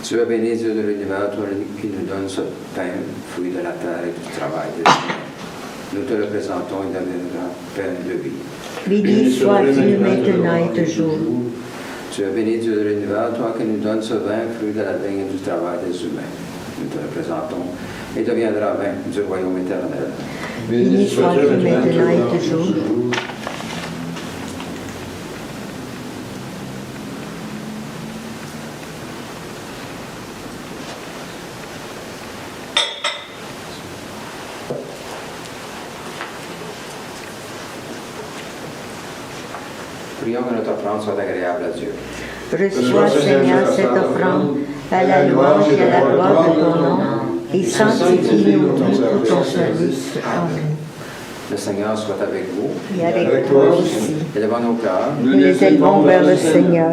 Tu es béni, Dieu de l'univers, toi qui nous donnes ce pain, fruit de la terre et du travail des humains. Nous te le présentons et deviendra pain de vie. Béni sois-tu maintenant et toujours. Tu es béni, Dieu de l'univers, toi qui nous donnes ce vin, fruit de la vigne et du travail des humains. Nous te le présentons et deviendra vin du royaume éternel. Béni sois-tu maintenant et toujours. Prions que notre offrande soit agréable à Dieu. Reçois, Seigneur, cette offrande à la louange et à la gloire de ton nom, et sanctifie-nous tous pour ton service. Amen. Le Seigneur soit avec vous. Et avec toi aussi. Élevons nos cœurs. Nous les élevons vers le Seigneur.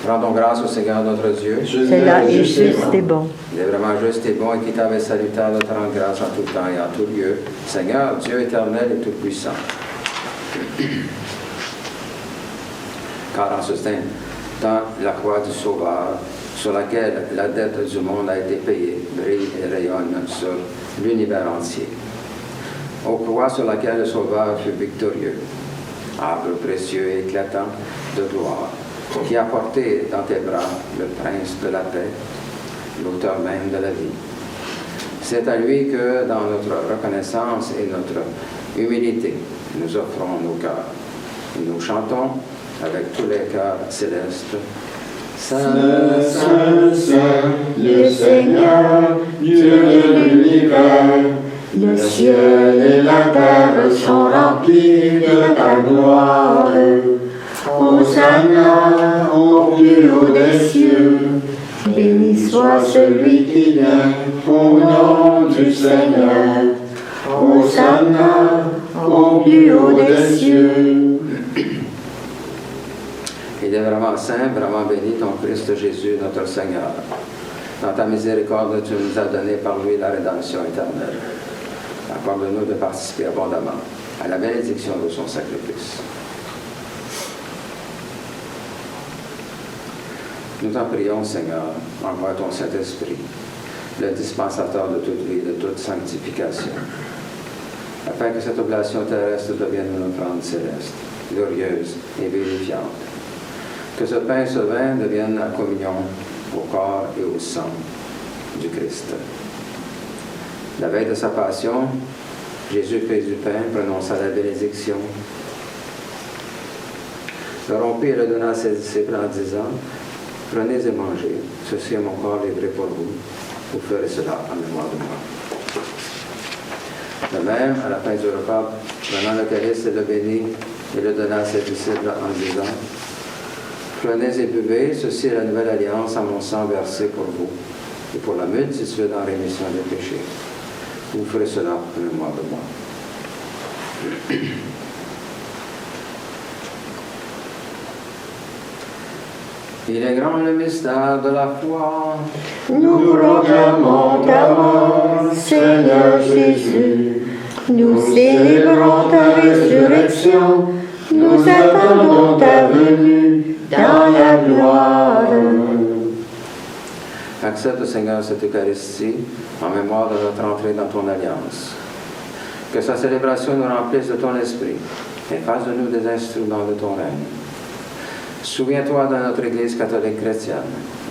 Rendons grâce au Seigneur notre Dieu. Cela est juste et bon. Il est vraiment juste et bon, équitable et salutaire de te rendre grâce en tout temps et en tout lieu. Seigneur, Dieu éternel et tout-puissant. Car en ce temps, la croix du Sauveur, sur laquelle la dette du monde a été payée, brille et rayonne sur l'univers entier. Aux croix sur laquelle le Sauveur fut victorieux, arbre précieux et éclatant de gloire, qui a porté dans tes bras le prince de la paix, l'auteur même de la vie. C'est à lui que, dans notre reconnaissance et notre humilité, nous offrons nos cœurs. Et nous chantons avec tous les cœurs célestes. Saint, Saint, Saint, le Seigneur, Dieu de l'univers, le ciel et la terre sont remplis de ta gloire. Hosanna au plus haut des cieux, béni soit celui qui vient au nom du Seigneur. Hosanna au plus haut des cieux. Il est vraiment saint, vraiment béni ton Christ Jésus, notre Seigneur. Dans ta miséricorde, tu nous as donné par lui la rédemption éternelle. Accorde-nous de participer abondamment à la bénédiction de son sacrifice. Nous t'en prions, Seigneur, envoie ton Saint-Esprit, le dispensateur de toute vie, de toute sanctification, afin que cette oblation terrestre devienne une offrande céleste, glorieuse et vivifiante. Que ce pain et ce vin deviennent la communion au corps et au sang du Christ. La veille de sa passion, Jésus prit du pain, prononça la bénédiction, le rompit et le donna à ses disciples en disant: prenez et mangez, ceci est mon corps livré pour vous, vous ferez cela en mémoire de moi. De même, à la fin du repas, prenant le calice, il le bénit et le donna à ses disciples en disant: prenez et buvez, ceci est la nouvelle alliance en mon sang versé pour vous et pour la multitude en rémission des péchés. Vous ferez cela en mémoire de moi. Il est grand le mystère de la foi. Nous proclamons ta mort, Seigneur Jésus. Nous célébrons ta résurrection. Nous attendons ta venue dans la gloire. Accepte, Seigneur, cette Eucharistie en mémoire de notre entrée dans ton alliance. Que sa célébration nous remplisse de ton esprit et fasse de nous des instruments de ton règne. Souviens-toi de notre Église catholique chrétienne,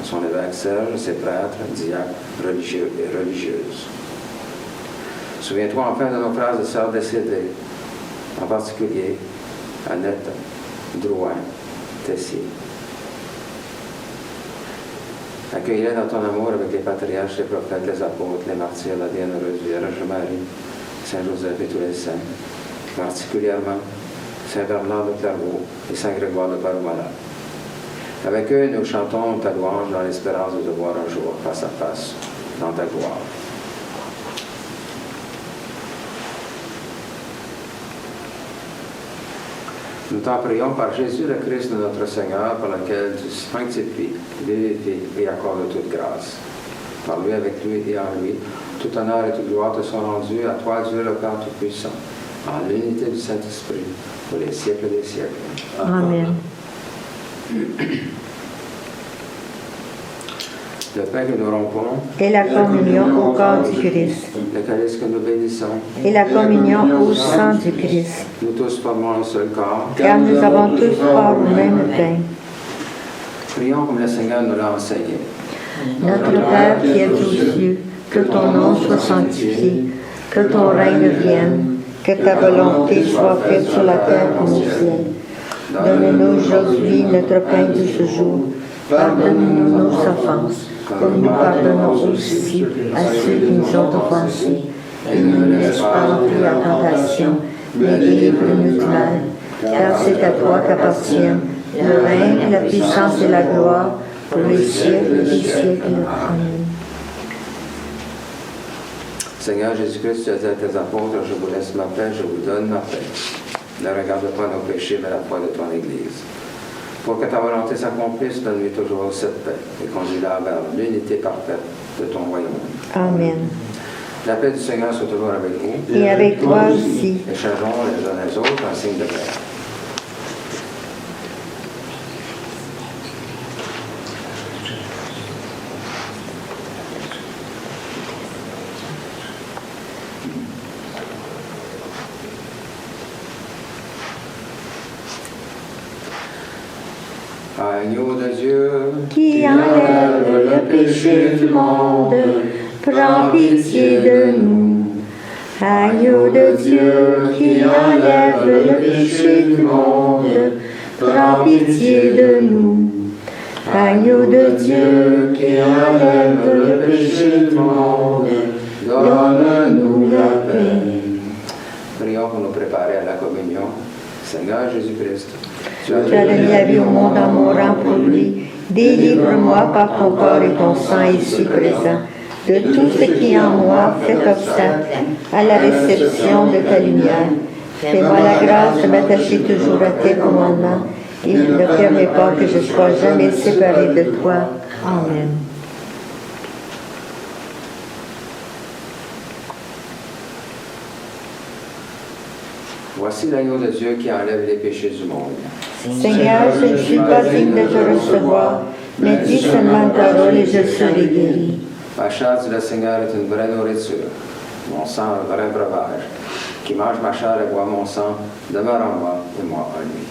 de son évêque Serge, ses prêtres, diacres, religieux et religieuses. Souviens-toi enfin de nos frères et sœurs décédés, en particulier Annette, Drouin, Tessier. Accueille-les dans ton amour avec les patriarches, les prophètes, les apôtres, les martyrs, la bienheureuse Vierge Marie, Saint Joseph et tous les saints, particulièrement Saint Bernard de Clairvaux et Saint Grégoire de Palomala. Avec eux, nous chantons ta louange dans l'espérance de te voir un jour face à face dans ta gloire. Nous t'en prions par Jésus le Christ de notre Seigneur, par lequel tu sanctifies, vivifies et accordes toute grâce. Par lui, avec lui et en lui, tout honneur et toute gloire te sont rendus à toi, Dieu le Père Tout-Puissant, en l'unité du Saint-Esprit, pour les siècles des siècles. Amen. le pain que nous rompons, et la communion au corps du Christ, le calice que nous bénissons. et la communion au sang du Christ, Nous tous formons un seul corps. car nous avons tous part au même pain. Prions comme le Seigneur nous l'a enseigné. Notre Père qui es aux cieux, que ton nom soit sanctifié, que ton règne vienne, que ta volonté soit faite sur la terre comme au ciel. Donne-nous aujourd'hui notre pain de ce jour. Pardonne-nous nos offenses, comme nous pardonnons aussi à ceux qui nous ont offensés. Et ne nous laisse pas entrer en tentation, mais délivre-nous du mal. Car c'est à toi qu'appartiennent le règne, la puissance et la gloire pour les siècles des siècles. Amen. Seigneur Jésus-Christ, tu as dit à tes apôtres, je vous laisse ma paix, je vous donne ma paix. Ne regarde pas nos péchés, mais la foi de ton Église. Pour que ta volonté s'accomplisse, donne-lui toujours cette paix et conduis-la vers l'unité parfaite de ton royaume. Amen. La paix du Seigneur soit toujours avec vous. Et avec toi aussi. Échangeons les uns les autres un signe de paix. Agneau de Dieu, Qui enlève le péché du monde, prends pitié de nous. Agneau de Dieu, qui enlève le péché du monde, prends pitié de nous. Agneau de Dieu, qui enlève le péché du monde, donne-nous la paix. prions pour nous préparer à la communion. Seigneur Jésus-Christ, Tu as donné la vie au monde en mourant pour lui. Délivre-moi par ton corps et ton sang ici présent de tout ce qui en moi fait obstacle à la réception de ta lumière. Fais-moi la grâce de m'attacher toujours à tes commandements et ne permets pas que je sois jamais séparé de toi. Amen. voici l'agneau de Dieu qui enlève les péchés du monde. Seigneur, je ne suis pas digne de te recevoir, mais dis seulement une parole et je serai guéri. Ma chair, dit le Seigneur, est une vraie nourriture. Mon sang, un vrai breuvage. Qui mange ma chair et boit mon sang, demeure en moi et moi en lui.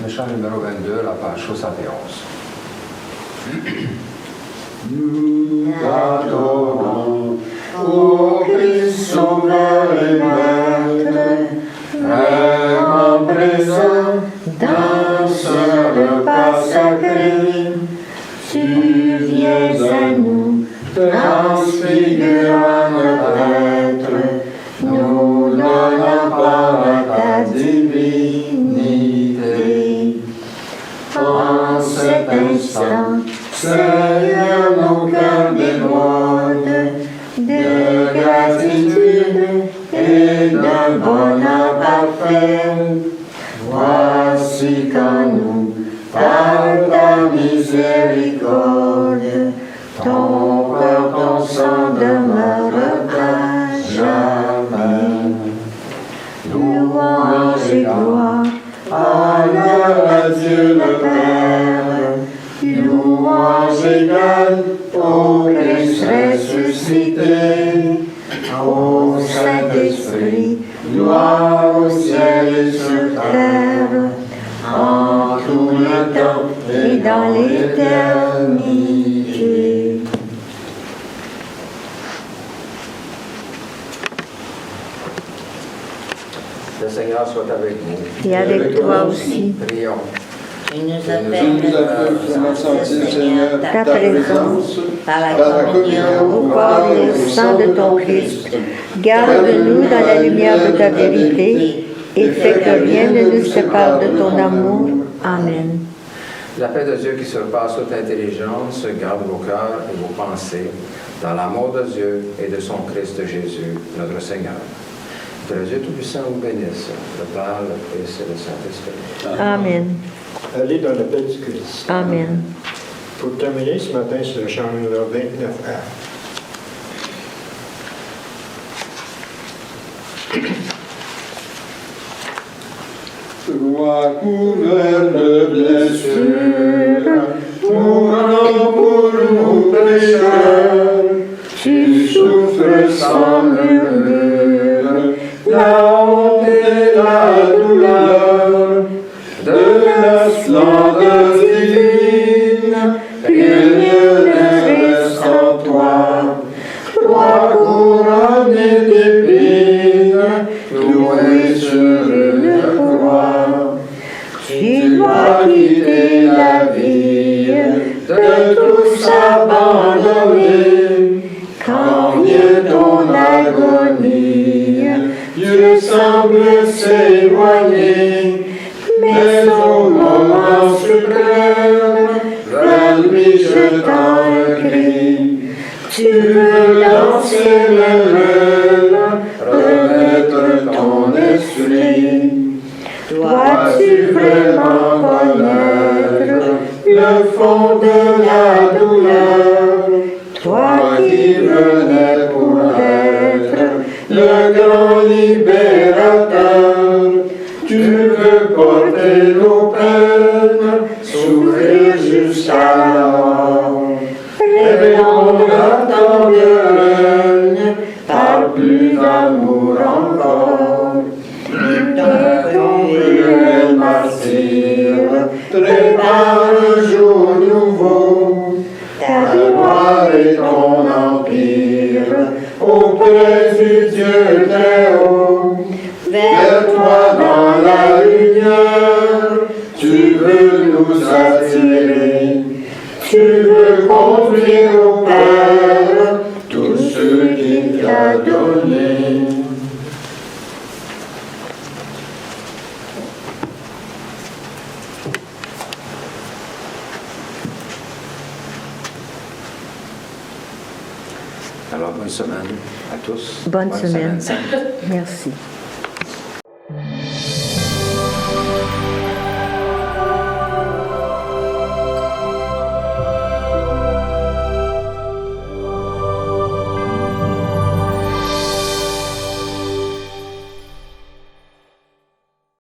Le chant numéro 22, la page 71. Nous t'adorons, ô Christ sauveur et maître, vraiment présent dans ce repas sacré. Tu viens à nous, transfigurant notre être, nous donnant part à ta divinité. En cet instant, Seigneur, nos cœurs débordent de gratitude et d'un bonheur parfait. Voici qu'en nous, par ta miséricorde, ton corps, ton sang demeure à jamais. Louange et gloire, honneur à Dieu le Père, louange égale au Christ ressuscité, au Saint-Esprit, gloire au ciel et sur terre, en tout le temps et dans l'éternité. Le Seigneur soit avec vous. Et avec toi aussi. Prions. Tu nous Tu appelles nous appelles à sentir, Seigneur, ta ta présence présence par la par la communion au corps et au sang de ton Christ. Garde-nous dans la lumière de ta vérité et fais que rien ne nous sépare de ton amour. Amen. La paix de Dieu qui surpasse toute intelligence garde vos cœurs et vos pensées dans l'amour de Dieu et de son Christ Jésus, notre Seigneur. Que le Dieu Tout-Puissant vous bénisse, le Père, le Fils et le Saint-Esprit. Amen. Allez dans la paix du Christ. Amen. Pour terminer ce matin, c'est le chant numéro 29A. Roi couvert de blessures, mourant pour nous pécheurs, tu souffres sans murmure, la honte et la douleur de la splendeur divine, rien ne reste en toi. Roi couronné d'épines, cloué sur une croix, tu dois quitter la vie, de tous abandonner. Quand vient ton agonie, Dieu semble s'éloigner, mais au moment suprême, vers lui jetant un cri. Tu veux lancer l'aile, remettre ton esprit. Dois-tu vraiment connaître le fond de la douleur? Toi qui venais pour être le grand libérateur, tu veux porter nos peines, souffrir jusqu'à la mort. Répondre à tant de haine, par plus d'amour encore. Ton cruel martyr, prépare un jour nouveau, ta gloire et ton empire, auprès du Dieu très haut. Vers toi dans la lumière, tu veux nous attirer. Tu veux conduire au Père tout ce qu'il t'a donné. Alors, bonne semaine à tous. Bonne semaine. sainte. Merci.